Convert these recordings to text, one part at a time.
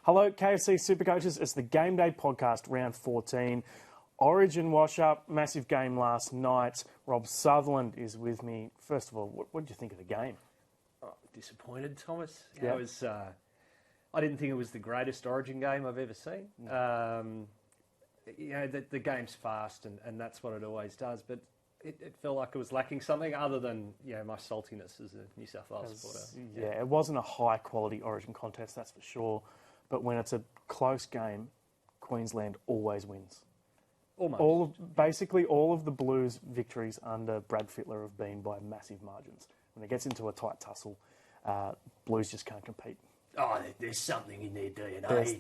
Hello, KFC SuperCoaches. It's the Game Day podcast, round 14. Origin wash-up, massive game last night. Rob Sutherland is with me. First of all, what did you think of the game? Oh, disappointed, Thomas. Yeah. I didn't think it was the greatest Origin game I've ever seen. The game's fast, and that's what it always does. But it felt like it was lacking something other than my saltiness as a New South Wales supporter. Yeah, it wasn't a high-quality Origin contest, that's for sure. But when it's a close game, Queensland always wins. Almost. Basically all of the Blues' victories under Brad Fittler have been by massive margins. When it gets into a tight tussle, Blues just can't compete. Oh, there's something in their DNA.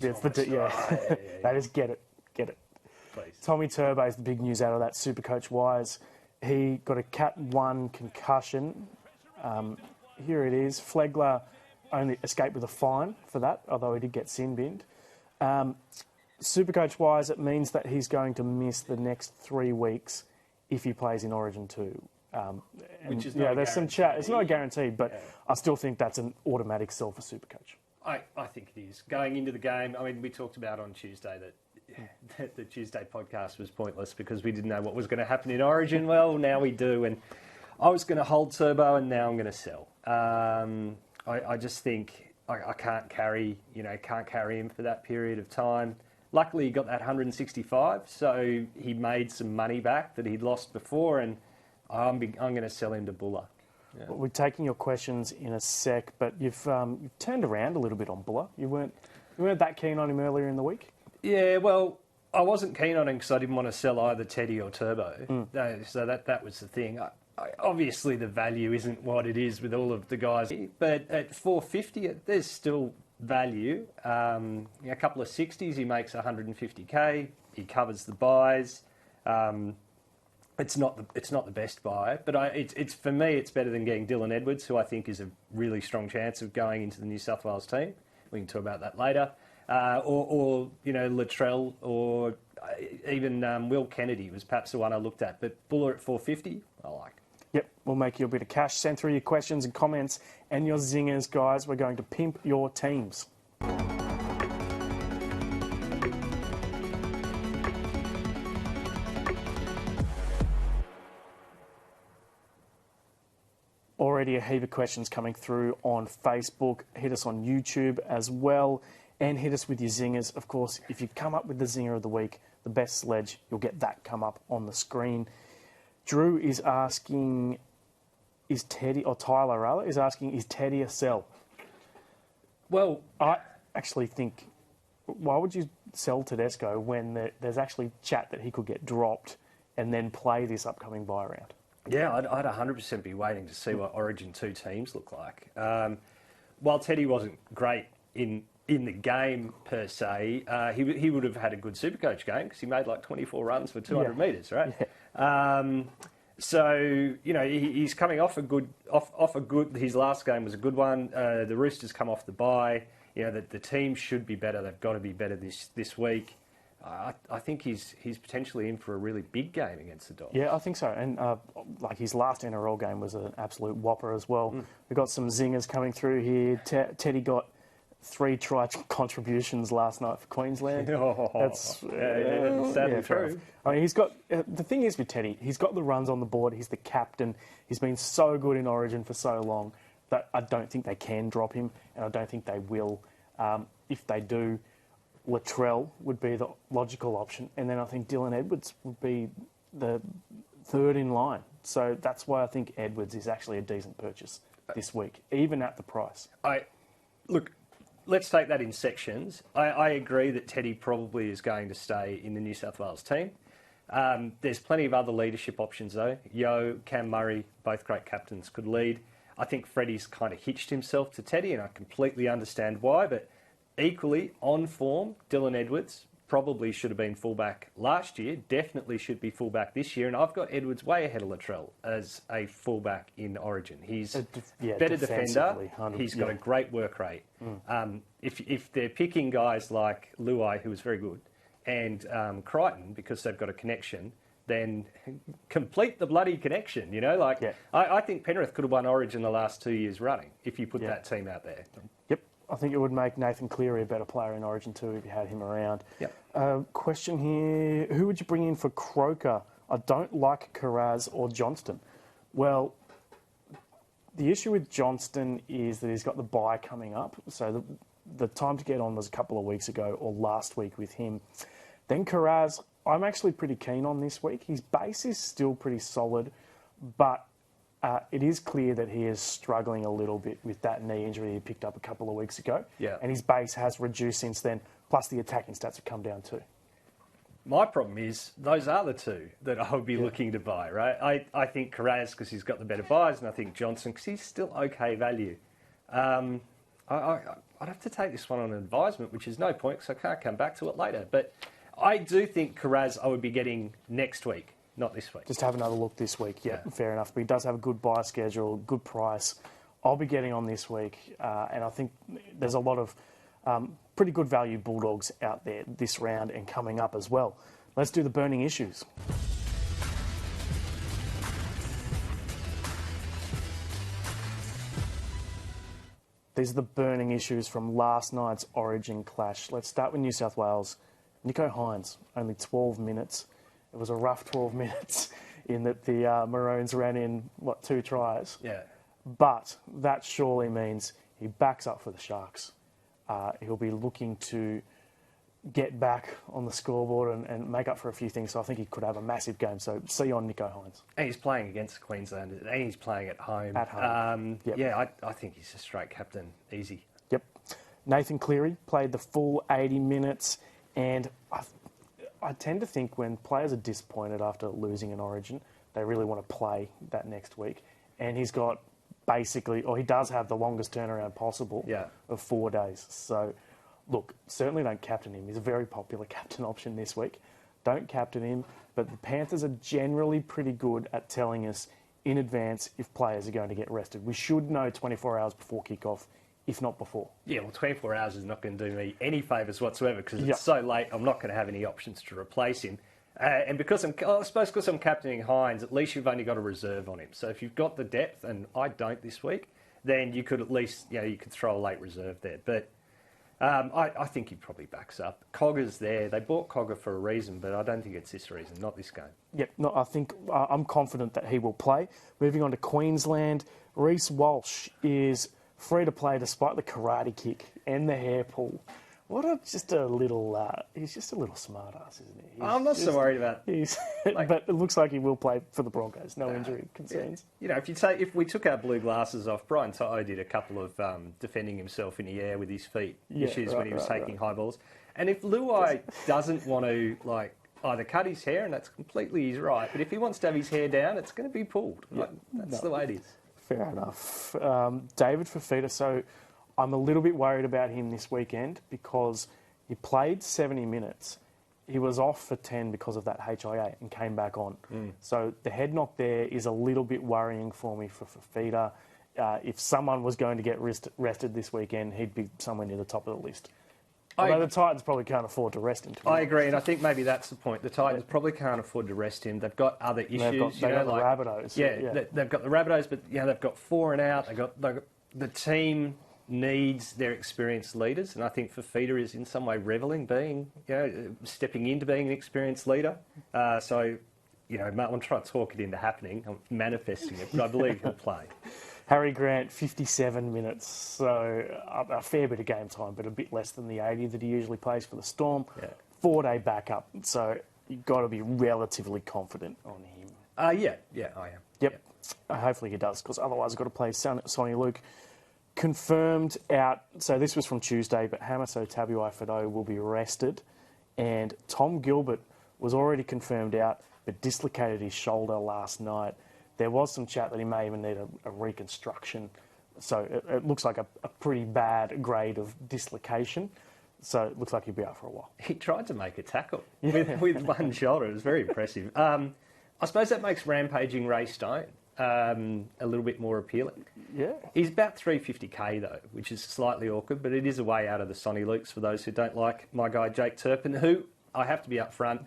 They just get it. Please. Tommy Turbo is the big news out of that, SuperCoach wise. He got a Cat 1 concussion. Here it is. Flegler only escaped with a fine for that, although he did get sin-binned. SuperCoach wise, it means that he's going to miss the next 3 weeks if he plays in Origin 2. Which is not there's some chat. It's not guaranteed, but I still think that's an automatic sell for SuperCoach. I think it is. Going into the game, I mean, we talked about on Tuesday that the Tuesday podcast was pointless because we didn't know what was going to happen in Origin. Well, now we do, and I was going to hold Turbo, and now I'm going to sell. I just think I can't carry him for that period of time. Luckily, he got that 165, so he made some money back that he'd lost before, and I'm going to sell him to Buller. Yeah. Well, we're taking your questions in a sec, but you've turned around a little bit on Buller. You weren't that keen on him earlier in the week? Yeah, well, I wasn't keen on him because I didn't want to sell either Teddy or Turbo. So that was the thing. Obviously, the value isn't what it is with all of the guys, but at $450, there's still value. A couple of 60s, he makes 150k. He covers the buys. It's not the best buy, but it's for me, it's better than getting Dylan Edwards, who I think is a really strong chance of going into the New South Wales team. We can talk about that later. Or Latrell, or even Will Kennedy was perhaps the one I looked at. But Buller at 450, I like. Yep, we'll make you a bit of cash. Send through your questions and comments and your zingers, guys. We're going to pimp your teams. Already a heap of questions coming through on Facebook. Hit us on YouTube as well. And hit us with your zingers. Of course, if you come up with the zinger of the week, the best sledge, you'll get that come up on the screen. Drew is asking, Tyler is asking, is Teddy a sell? Well, I actually think, why would you sell Tedesco when there's actually chat that he could get dropped and then play this upcoming bye round? Yeah, I'd 100% be waiting to see what Origin 2 teams look like. While Teddy wasn't great in the game per se, he would have had a good SuperCoach game because he made like 24 runs for 200 metres, right? Yeah. So he's coming off a good. His last game was a good one. The Roosters come off the bye. The team should be better. They've got to be better this week. I think he's potentially in for a really big game against the Dogs. Yeah, I think so. And his last NRL game was an absolute whopper as well. We've got some zingers coming through here. Teddy got 3 try contributions last night for Queensland. That's sadly true. I mean, he's got the thing is with Teddy, he's got the runs on the board. He's the captain. He's been so good in Origin for so long that I don't think they can drop him, and I don't think they will. If they do, Latrell would be the logical option, and then I think Dylan Edwards would be the third in line. So that's why I think Edwards is actually a decent purchase this week, even at the price. Let's take that in sections. I agree that Teddy probably is going to stay in the New South Wales team. There's plenty of other leadership options, though. Yo, Cam Murray, both great captains, could lead. I think Freddie's kind of hitched himself to Teddy, and I completely understand why. But equally, on form, Dylan Edwards probably should have been fullback last year, definitely should be fullback this year, and I've got Edwards way ahead of Latrell as a fullback in Origin. He's better defender, he's got a great work rate. If they're picking guys like Luai, who was very good, and Crichton, because they've got a connection, then complete the bloody connection, I think Penrith could have won Origin the last 2 years running if you put that team out there. Yep. I think it would make Nathan Cleary a better player in Origin too if you had him around. Yep. Question here, who would you bring in for Croker? I don't like Carraz or Johnston. Well, the issue with Johnston is that he's got the bye coming up. So the time to get on was a couple of weeks ago or last week with him. Then Carraz, I'm actually pretty keen on this week. His base is still pretty solid, but it is clear that he is struggling a little bit with that knee injury he picked up a couple of weeks ago. Yeah. And his base has reduced since then, plus the attacking stats have come down too. My problem is those are the two that I would be looking to buy, right? I think Carraz because he's got the better buys, and I think Johnson because he's still okay value. I'd have to take this one on advisement, which is no point because I can't come back to it later. But I do think Carraz I would be getting next week, not this week. Just have another look this week. Yeah, fair enough. But he does have a good buy schedule, good price. I'll be getting on this week, and I think there's a lot of pretty good value Bulldogs out there this round and coming up as well. Let's do the burning issues. These are the burning issues from last night's Origin clash. Let's start with New South Wales. Nicho Hynes, only 12 minutes. It was a rough 12 minutes in that the Maroons ran in, 2 tries? Yeah. But that surely means he backs up for the Sharks. He'll be looking to get back on the scoreboard and make up for a few things. So I think he could have a massive game. So see you on Nicho Hynes. And he's playing against Queensland, and he's playing at home. At home. Yep. Yeah, I think he's a straight captain. Easy. Yep. Nathan Cleary played the full 80 minutes. And I tend to think when players are disappointed after losing an Origin, they really want to play that next week. And he's got he does have the longest turnaround possible of 4 days. So, look, certainly don't captain him. He's a very popular captain option this week. Don't captain him. But the Panthers are generally pretty good at telling us in advance if players are going to get rested. We should know 24 hours before kickoff, if not before. Yeah, well, 24 hours is not going to do me any favours whatsoever because it's so late, I'm not going to have any options to replace him. And because I'm captaining Hynes, at least you've only got a reserve on him. So if you've got the depth, and I don't this week, then you could at least, you could throw a late reserve there. But I think he probably backs up. Cogger's there. They bought Cogger for a reason, but I don't think it's this reason, not this game. Yep, no, I think I'm confident that he will play. Moving on to Queensland, Reece Walsh is free to play despite the karate kick and the hair pull. He's just a little smart ass, isn't he? I'm not so worried about. But it looks like he will play for the Broncos. No injury concerns. Yeah. If we took our blue glasses off, Brian To'o did a couple of defending himself in the air with his feet issues when he was taking high balls. And if Luai doesn't want to either cut his hair, and that's completely his right, but if he wants to have his hair down, it's going to be pulled. That's the way it is. Fair enough. David Fafita. So I'm a little bit worried about him this weekend because he played 70 minutes. He was off for 10 because of that HIA and came back on. So the head knock there is a little bit worrying for me for Fafita. If someone was going to get rested this weekend, he'd be somewhere near the top of the list. Although the Titans probably can't afford to rest him. I agree, and I think maybe that's the point. The Titans probably can't afford to rest him. They've got other issues. They've got the Rabbitohs. They've got the Rabbitohs, but they've got 4 and out. They've got the team needs their experienced leaders, and I think Fafita is in some way revelling, stepping into being an experienced leader. I'm trying to talk it into happening. I'm manifesting it, but I believe he'll play. Harry Grant, 57 minutes, so a fair bit of game time, but a bit less than the 80 that he usually plays for the Storm. 4-day backup, so you've got to be relatively confident on him. I am. Yep. Hopefully he does, because otherwise I've got to play Sonny Luke. Confirmed out, so this was from Tuesday, but Hamiso Tabuai-Fidow will be rested, and Tom Gilbert was already confirmed out, but dislocated his shoulder last night. There was some chat that he may even need a reconstruction, so it looks like a pretty bad grade of dislocation, so it looks like he'll be out for a while. He tried to make a tackle with one shoulder. It was very impressive. I suppose that makes rampaging Ray Stone a little bit more appealing. Yeah. He's about 350k though, which is slightly awkward, but it is a way out of the Sonny Lukes for those who don't like my guy Jake Turpin, who, I have to be upfront,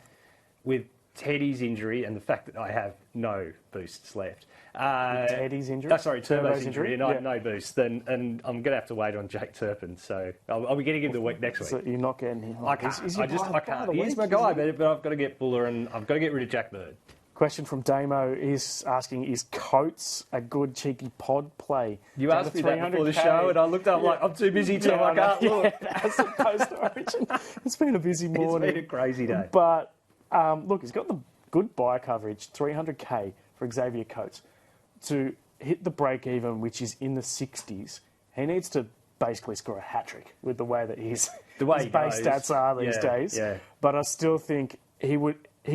with Teddy's injury and the fact that I have no boosts left. Teddy's injury? Turbo's injury, and I have no boost. And I'm going to have to wait on Jake Turpin. So I'll be getting him the week next week. So you're not getting him? I can't. I can't. He's my guy, but I've got to get Buller and I've got to get rid of Jack Bird. Question from Damo is asking, is Coates a good cheeky pod play? You asked me that before the show, and I looked up like, I'm too busy to I can't look. As opposed to Origin. It's been a busy morning. It's been a crazy day. But, look, he's got the good buy coverage, 300k for Xavier Coates. To hit the break-even, which is in the 60s, he needs to basically score a hat-trick with the way that his base stats are these days. Yeah. But I still think he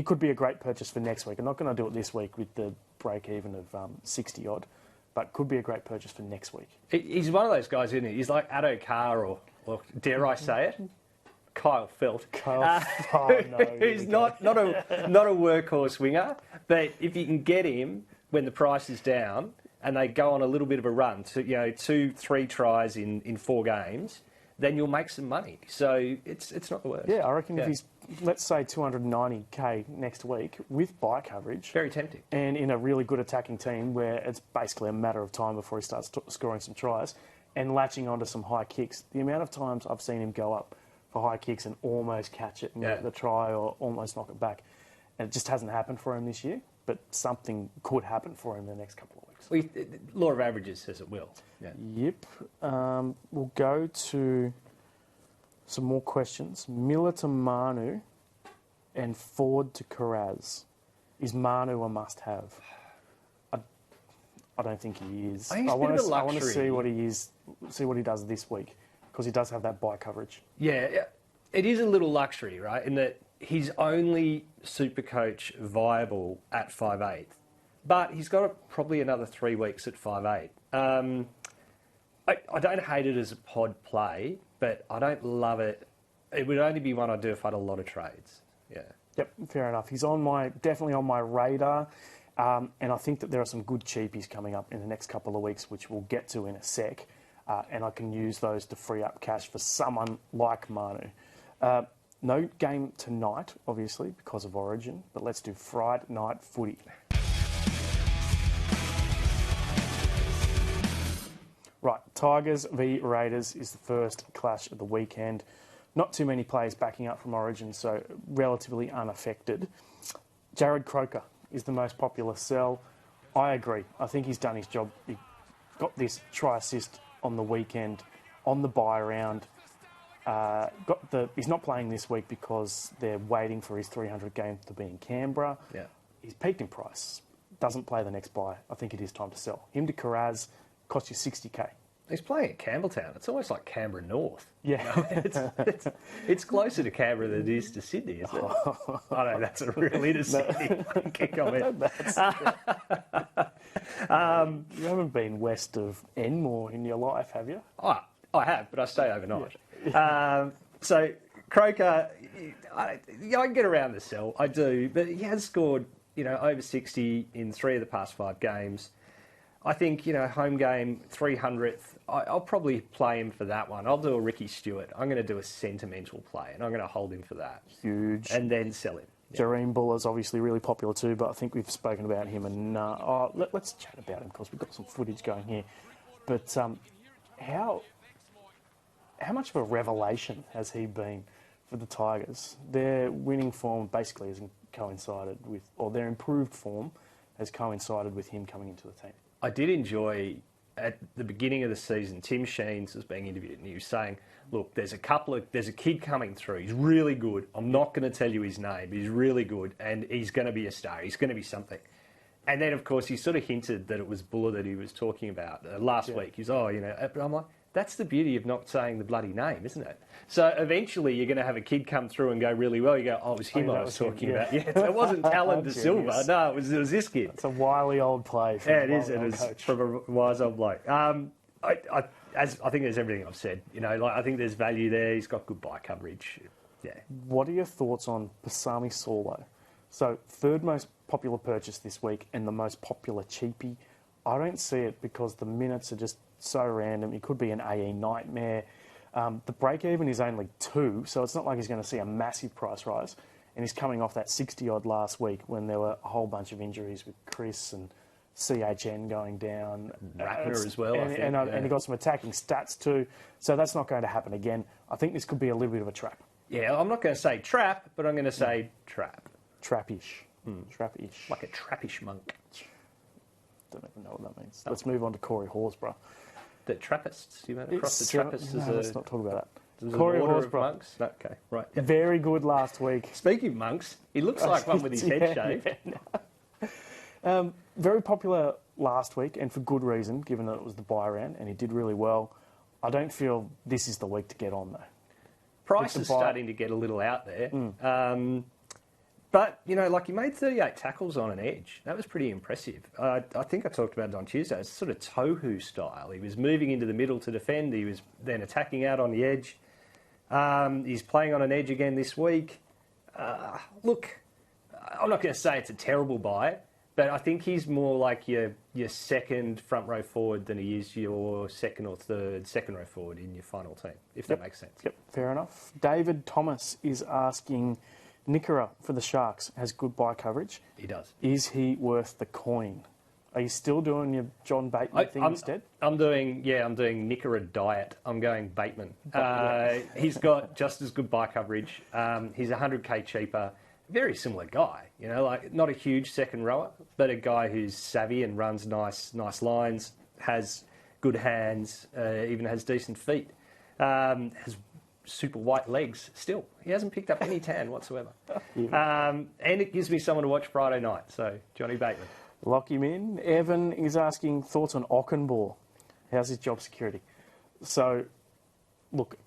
could be a great purchase for next week. I'm not going to do it this week with the break-even of 60-odd, but could be a great purchase for next week. He's one of those guys, isn't he? He's like Addo Carr or dare I say it, Kyle Felt. Who's not a workhorse winger, but if you can get him when the price is down and they go on a little bit of a run, to 2-3 tries in 4 games, then you'll make some money. So it's not the worst. Yeah, I reckon if he's, let's say, 290k next week with buy coverage. Very tempting. And in a really good attacking team where it's basically a matter of time before he starts scoring some tries and latching onto some high kicks. The amount of times I've seen him go up for high kicks and almost catch it and get the try or almost knock it back. And it just hasn't happened for him this year, but something could happen for him in the next couple of weeks. Well, law of averages says it will. Yeah. Yep. We'll go to some more questions. Miller to Manu and Ford to Carraz. Is Manu a must-have? I don't think he is. I want to see what he is, see what he does this week, because he does have that buy coverage. Yeah, it is a little luxury, right? In that he's only SuperCoach viable at 5'8", but he's got probably another 3 weeks at 5'8". I don't hate it as a pod play, but I don't love it. It would only be one I'd do if I had a lot of trades. Yeah. Yep, fair enough. He's definitely on my radar, and I think that there are some good cheapies coming up in the next couple of weeks, which we'll get to in a sec, and I can use those to free up cash for someone like Manu. No game tonight, obviously, because of Origin, but let's do Friday night footy. Right, Tigers v Raiders is the first clash of the weekend. Not too many players backing up from Origin, so relatively unaffected. Jared Croker is the most popular sell. I agree. I think he's done his job. He got this try assist on the weekend, on the bye round. He's not playing this week because they're waiting for his 300 game to be in Canberra. Yeah. He's peaked in price. Doesn't play the next bye. I think it is time to sell. Him to Carraz costs you 60k. He's playing at Campbelltown. It's almost like Canberra North. Yeah. It's closer to Canberra than it is to Sydney, isn't it? I know, that's a real inner Sydney comment. You haven't been west of Enmore in your life, have you? I have, but I stay overnight. Yeah. So, Croker, I can get around the sell. I do, but he has scored, over 60 in 3 of the past 5 games. I think, home game, 300th, I'll probably play him for that one. I'll do a Ricky Stewart. I'm going to do a sentimental play, and I'm going to hold him for that. Huge. And then sell him. Yeah. Jareem Buller's obviously really popular too, but I think we've spoken about him. And let's chat about him because we've got some footage going here. But how much of a revelation has he been for the Tigers? Their winning form basically hasn't coincided with, or their improved form has coincided with him coming into the team. I did enjoy, at the beginning of the season, Tim Sheens was being interviewed and he was saying, look, there's a kid coming through. He's really good. I'm not going to tell you his name, but he's really good and he's going to be a star. He's going to be something. And then, of course, he sort of hinted that it was Buller that he was talking about last week. He's, but I'm like, that's the beauty of not saying the bloody name, isn't it? So eventually you're going to have a kid come through and go really well. You go, it was him I was talking about. Yeah, it wasn't Talon De Silva. No, it was this kid. It's a wily old play. Yeah, it is. It is from a wise old bloke. I think there's everything I've said. I think there's value there. He's got good buy coverage. Yeah. What are your thoughts on Pasami Saulo? So third most popular purchase this week and the most popular cheapie. I don't see it because the minutes are just so random. It could be an AE nightmare. The break-even is only 2, so it's not like he's going to see a massive price rise. and he's coming off that 60-odd last week when there were a whole bunch of injuries with Chris and CHN going down. Ratner as well, and, I think. and he got some attacking stats too. So that's not going to happen again. I think this could be a little bit of a trap. Yeah, I'm not going to say trap, but I'm going to say trap. Trappish. Trappish. Like a trappish monk. Don't even know what that means. Let's move on to Corey Horsburgh. The Trappists? You went across the Trappists as let's not talk about that. a Corey order of Horsburgh. monks? Okay, right. Yep. Very good last week. Speaking of monks, he looks like one with his head shaved. Very popular last week, and for good reason, given that it was the bye round, and he did really well. I don't feel this is the week to get on, though. Price is starting to get a little out there. But, you know, like he made 38 tackles on an edge. That was pretty impressive. I think I talked about it on Tuesday. It's sort of Tohu style. He was moving into the middle to defend. He was then attacking out on the edge. He's playing on an edge again this week. Look, I'm not going to say it's a terrible buy, but I think he's more like your second front row forward than he is your second or third second row forward in your final team, if that makes sense. Yep, fair enough. David Thomas is asking, Nickera for the Sharks has good buy coverage. He does. Is he worth the coin? Are you still doing your John Bateman thing instead? I'm doing Nickera diet. I'm going Bateman. He's got just as good buy coverage. He's 100k cheaper. Very similar guy, you know, like not a huge second rower, but a guy who's savvy and runs nice lines, has good hands, even has decent feet, has super white legs still. He hasn't picked up any tan whatsoever. And it gives me someone to watch Friday night, so Johnny Bateman. Lock him in. Evan is asking thoughts on Ockenbaugh. How's his job security? So, look,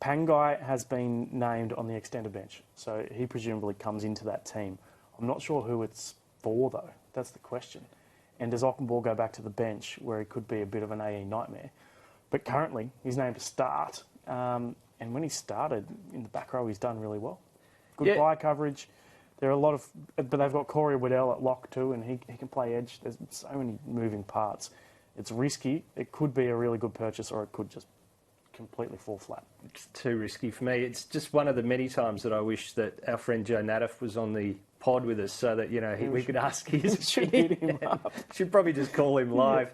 Pangai has been named on the extended bench, so he presumably comes into that team. I'm not sure who it's for, though. That's the question. And does Ockenbaugh go back to the bench, where he could be a bit of an AE nightmare? But currently, he's named to start, and when he started in the back row, he's done really well. Good buy coverage. There are a lot of... But they've got Corey Waddell at lock too, and he can play edge. There's so many moving parts. It's risky. It could be a really good purchase, or it could just completely fall flat. It's too risky for me. It's just one of the many times that I wish that our friend Joe Nadeff was on the pod with us so that, you know, we could ask his should hit him up. Should probably just call him live.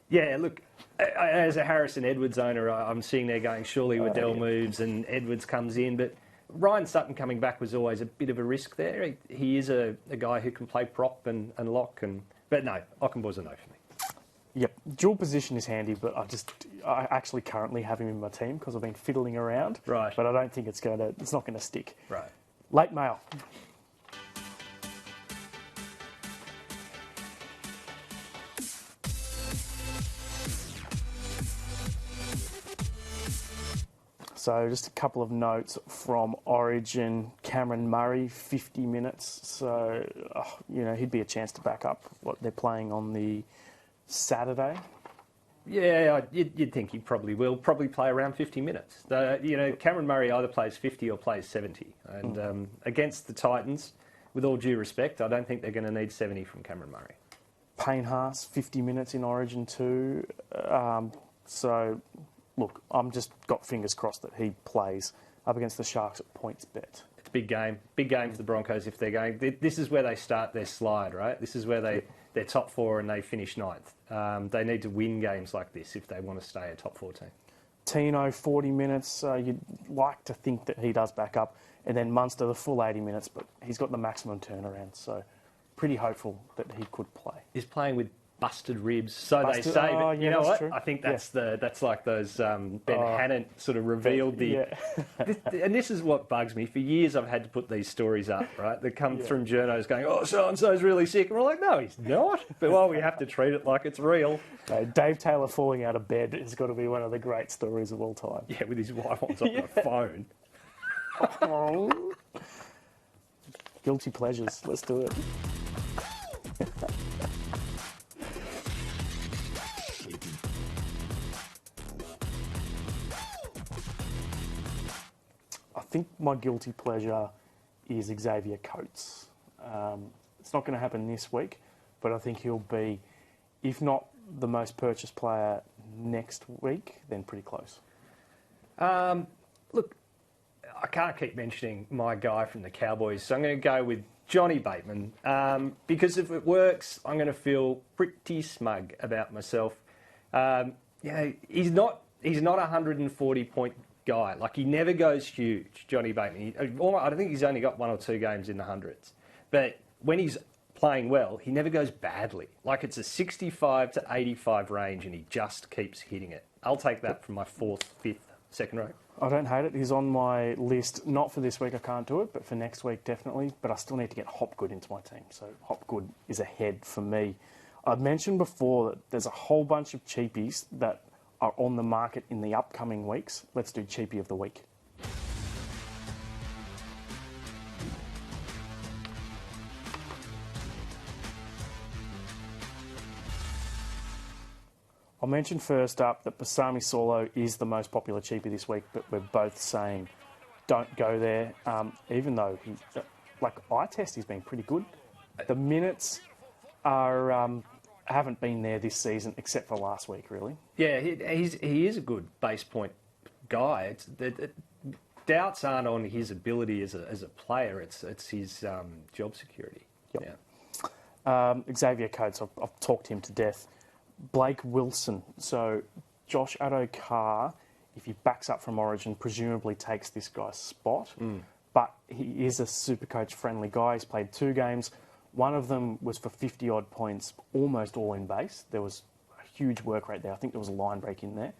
Look, as a Harrison Edwards owner, I'm sitting there going, surely Waddell moves and Edwards comes in, but Ryan Sutton coming back was always a bit of a risk there. He is a guy who can play prop and lock, but no, Ockenbaugh's a no for me. Yep, dual position is handy, but I actually currently have him in my team because I've been fiddling around. Right. But I don't think it's not going to stick. Right. Late mail. So just a couple of notes from Origin. Cameron Murray, 50 minutes. So, he'd be a chance to back up what they're playing on the Saturday. Yeah, you'd think he probably will. Probably play around 50 minutes. Cameron Murray either plays 50 or plays 70. And against the Titans, with all due respect, I don't think they're going to need 70 from Cameron Murray. Payne Haas, 50 minutes in Origin too. Look, I'm just got fingers crossed that he plays up against the Sharks at points bet. It's a big game. Big game for the Broncos if they're going. This is where they start their slide, right? This is where they're top four and they finish ninth. They need to win games like this if they want to stay a top 14. Tino, 40 minutes. You'd like to think that he does back up. And then Munster, the full 80 minutes, but he's got the maximum turnaround. So pretty hopeful that he could play. He's playing with busted ribs, so they say. But you know what? True. I think that's like those Ben Hannon sort of revealed and this is what bugs me. For years, I've had to put these stories up. Right, they come from journos going, "Oh, so and so's really sick," and we're like, "No, he's not." But we have to treat it like it's real. Dave Taylor falling out of bed has got to be one of the great stories of all time. Yeah, with his wife on top of the phone. Guilty pleasures. Let's do it. I think my guilty pleasure is Xavier Coates. It's not going to happen this week, but I think he'll be, if not the most purchased player next week, then pretty close. Look, I can't keep mentioning my guy from the Cowboys, so I'm going to go with Johnny Bateman. Because if it works, I'm going to feel pretty smug about myself. He's not a 140-point guy. Like, he never goes huge, Johnny Bateman. I think he's only got 1 or 2 games in the hundreds. But when he's playing well, he never goes badly. Like, it's a 65 to 85 range, and he just keeps hitting it. I'll take that from my 4th, 5th, second row. I don't hate it. He's on my list. Not for this week, I can't do it, but for next week, definitely. But I still need to get Hopgood into my team. So Hopgood is ahead for me. I've mentioned before that there's a whole bunch of cheapies that are on the market in the upcoming weeks. Let's do Cheapie of the Week. I'll mention first up that Basami Solo is the most popular cheapie this week, but we're both saying don't go there, even though eye test, he's been pretty good. The minutes haven't been there this season, except for last week, really. Yeah, he is a good base point guy. Doubts aren't on his ability as a player, it's his job security. Yep. Yeah. Xavier Coates, I've talked him to death. Blake Wilson. So Josh Addo-Carr, if he backs up from Origin, presumably takes this guy's spot. But he is a SuperCoach friendly guy. He's played 2 games. One of them was for 50-odd points, almost all in base. There was a huge work rate there. I think there was a line break in there,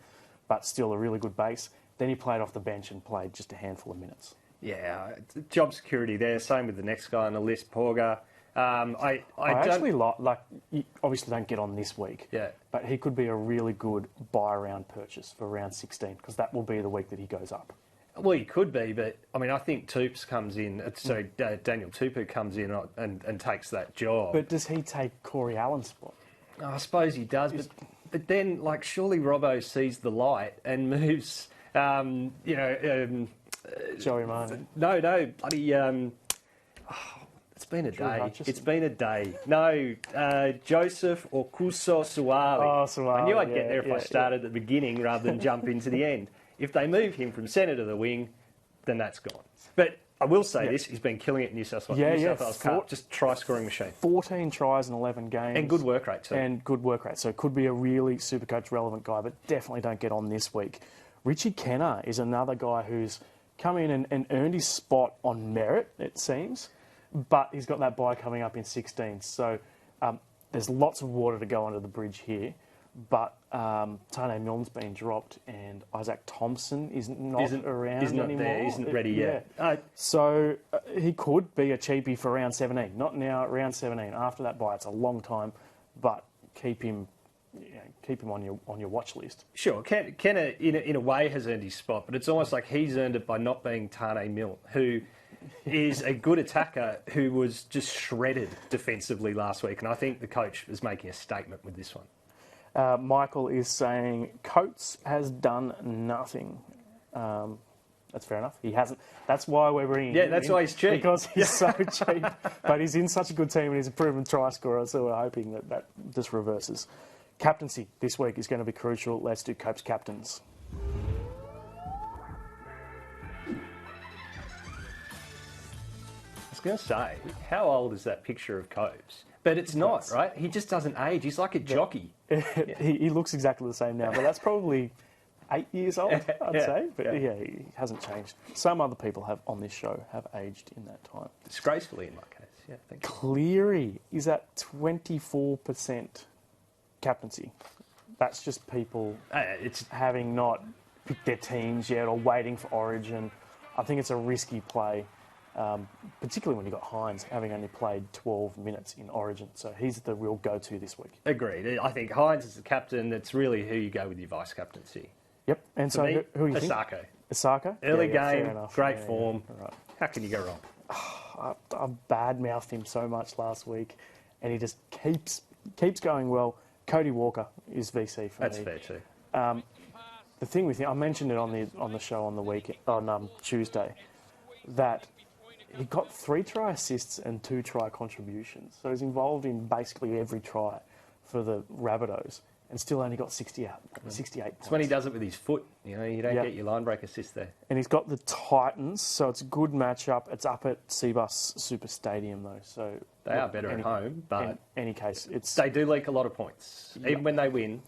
but still a really good base. Then he played off the bench and played just a handful of minutes. Yeah, job security there. Same with the next guy on the list, Porga. I actually like. You obviously don't get on this week. Yeah. But he could be a really good buy round purchase for round 16 because that will be the week that he goes up. Well, he could be, but I mean, I think Toops comes in. So Daniel Tupou comes in and takes that job. But does he take Corey Allen's spot? I suppose he does, but then surely Robbo sees the light and moves. Joey Martin. No, bloody. It's been a day. It's been a day. No, Joseph or Kuso Suwali. Oh, Suwali. I knew I'd get there if I started at the beginning rather than jump into the end. If they move him from centre to the wing, then that's gone. But I will say this, he's been killing it in New South Wales Cup, just try-scoring machine. 14 tries in 11 games. And good work rate too. And good work rate. So it could be a really SuperCoach relevant guy, but definitely don't get on this week. Richie Kenner is another guy who's come in and earned his spot on merit, it seems. But he's got that bye coming up in 16. So there's lots of water to go under the bridge here. But Tane Milne's been dropped and Isaac Thompson isn't around anymore. There, isn't ready yet. So he could be a cheapie for round 17. Not now, round 17. After that bye, it's a long time. But keep him on your watch list. Sure, Kenner in a way has earned his spot, but it's almost like he's earned it by not being Tane Milne, who is a good attacker who was just shredded defensively last week, and I think the coach is making a statement with this one. Michael is saying Coates has done nothing. That's fair enough. He hasn't. That's why we're bringing him. Yeah, that's why he's cheap. Because he's so cheap. But he's in such a good team and he's a proven try scorer, so we're hoping that just reverses. Captaincy this week is going to be crucial. Let's do Cope's captains. I was going to say, how old is that picture of Copes? But it's not, right? He just doesn't age. He's like a jockey. He looks exactly the same now, but that's probably 8 years old, I'd say. But he hasn't changed. Some other people on this show have aged in that time. Disgracefully, in my case. Yeah, thank you. Cleary is at 24% captaincy. That's just people having not picked their teams yet or waiting for Origin. I think it's a risky play. Particularly when you've got Hines having only played 12 minutes in Origin. So he's the real go-to this week. Agreed. I think Hines is the captain. That's really who you go with your vice-captaincy. Yep. And so who are you Asako. Asako? Early game, great form. Right. How can you go wrong? I bad-mouthed him so much last week, and he just keeps going well. Cody Walker is VC for me. That's fair too. The thing with him, I mentioned it on the show on Tuesday, that he got 3 try assists and 2 try contributions. So he's involved in basically every try for the Rabbitohs. and still only got 68 points. It's when he does it with his foot. You know, you don't get your line break assist there. And he's got the Titans, so it's a good matchup. It's up at Cbus Super Stadium, though. So they are better at home, but in any case, they do leak a lot of points. Even when they win,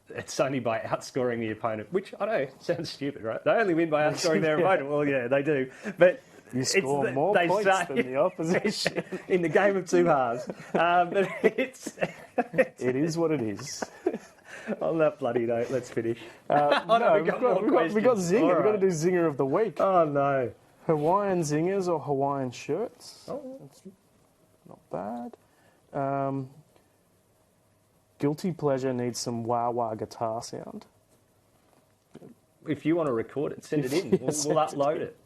it's only by outscoring the opponent, which I know sounds stupid, right? They only win by outscoring their opponent. Well, yeah, they do. But you score more points than the opposition. In the game of two halves. But it is what it is. On that bloody note, let's finish. We've got Zinger. We've got to do Zinger of the week. Oh, no. Hawaiian Zingers or Hawaiian shirts. Oh. That's not bad. Guilty Pleasure needs some wah-wah guitar sound. If you want to record it, send it in. We'll upload it.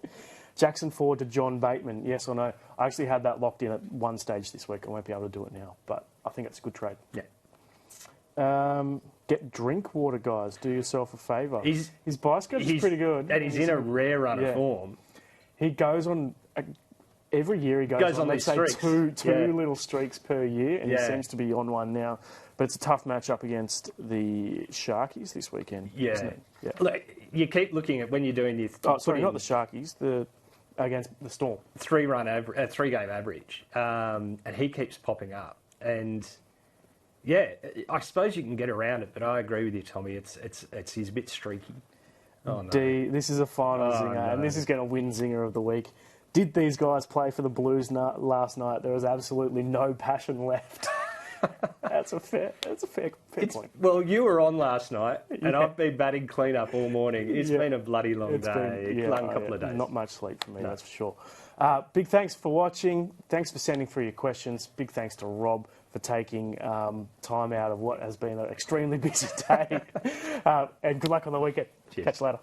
Jackson Ford to John Bateman, yes or no? I actually had that locked in at one stage this week. I won't be able to do it now, but I think it's a good trade. Yeah. Get drink water, guys. Do yourself a favour. His bicycle is he's pretty good. And he's in a rare run of form. He goes on... every year he goes on let's say, two little streaks per year, and he seems to be on one now. But it's a tough matchup against the Sharkies this weekend, isn't it? Yeah. Look, you keep looking at when you're doing this... Oh, sorry, not the Sharkies, against the Storm. 3-game average. And he keeps popping up. And, yeah, I suppose you can get around it, but I agree with you, Tommy. He's a bit streaky. Oh, no. This is a final Zinger, and this is going to win Zinger of the week. Did these guys play for the Blues last night? There was absolutely no passion left. That's a fair point. Well, you were on last night, and I've been batting clean-up all morning. It's been a bloody long day, long couple of days. Not much sleep for me, that's for sure. Big thanks for watching. Thanks for sending through your questions. Big thanks to Rob for taking time out of what has been an extremely busy day. And good luck on the weekend. Cheers. Catch you later.